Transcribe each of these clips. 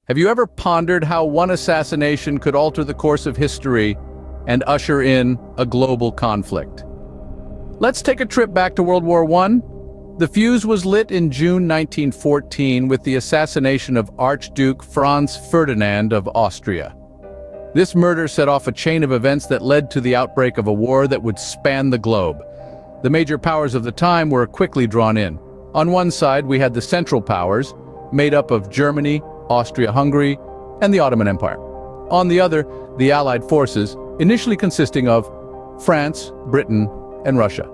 Have you ever pondered how one assassination could alter the course of history and usher in a global conflict? Let's take a trip back to World War I. The fuse was lit in June 1914 with the assassination of Archduke Franz Ferdinand of Austria. This murder set off a chain of events that led to the outbreak of a war that would span the globe. The major powers of the time were quickly drawn in. On one side, we had the Central Powers, made up of Germany, Austria-Hungary, and the Ottoman Empire. On the other, the Allied forces, initially consisting of France, Britain, and Russia.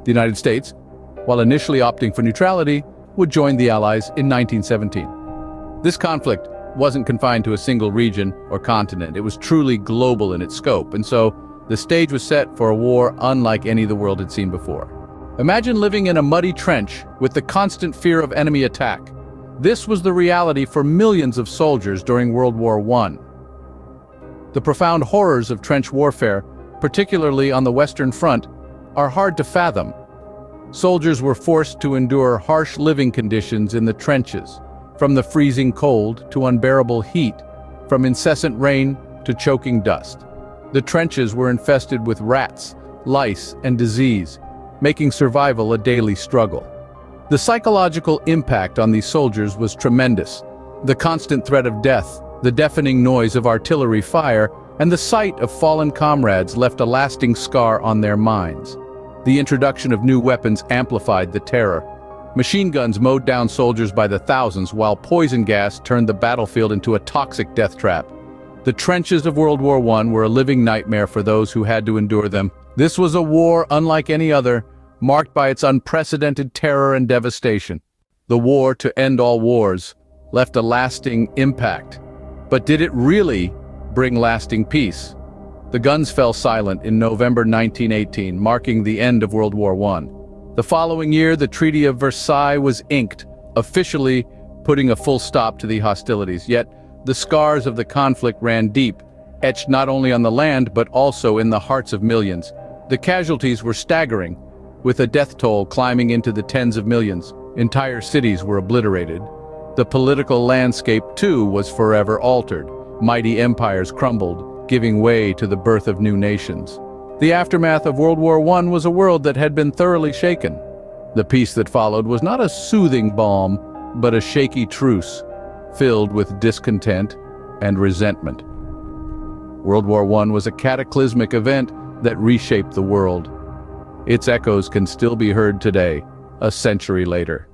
The United States, while initially opting for neutrality, would join the Allies in 1917. This conflict wasn't confined to a single region or continent. It was truly global in its scope, and so the stage was set for a war unlike any the world had seen before. Imagine living in a muddy trench with the constant fear of enemy attack. This was the reality for millions of soldiers during World War I. The profound horrors of trench warfare, particularly on the Western Front, are hard to fathom. Soldiers were forced to endure harsh living conditions in the trenches, from the freezing cold to unbearable heat, from incessant rain to choking dust. The trenches were infested with rats, lice, and disease, making survival a daily struggle. The psychological impact on these soldiers was tremendous. The constant threat of death, the deafening noise of artillery fire, and the sight of fallen comrades left a lasting scar on their minds. The introduction of new weapons amplified the terror. Machine guns mowed down soldiers by the thousands, while poison gas turned the battlefield into a toxic death trap. The trenches of World War I were a living nightmare for those who had to endure them. This was a war unlike any other, marked by its unprecedented terror and devastation. The war to end all wars left a lasting impact. But did it really bring lasting peace? The guns fell silent in November 1918, marking the end of World War I. The following year, the Treaty of Versailles was inked, officially putting a full stop to the hostilities. Yet, the scars of the conflict ran deep, etched not only on the land but also in the hearts of millions. The casualties were staggering, with a death toll climbing into the tens of millions. Entire cities were obliterated. The political landscape, too, was forever altered. Mighty empires crumbled, giving way to the birth of new nations. The aftermath of World War I was a world that had been thoroughly shaken. The peace that followed was not a soothing balm, but a shaky truce, filled with discontent and resentment. World War I was a cataclysmic event that reshaped the world. Its echoes can still be heard today, a century later.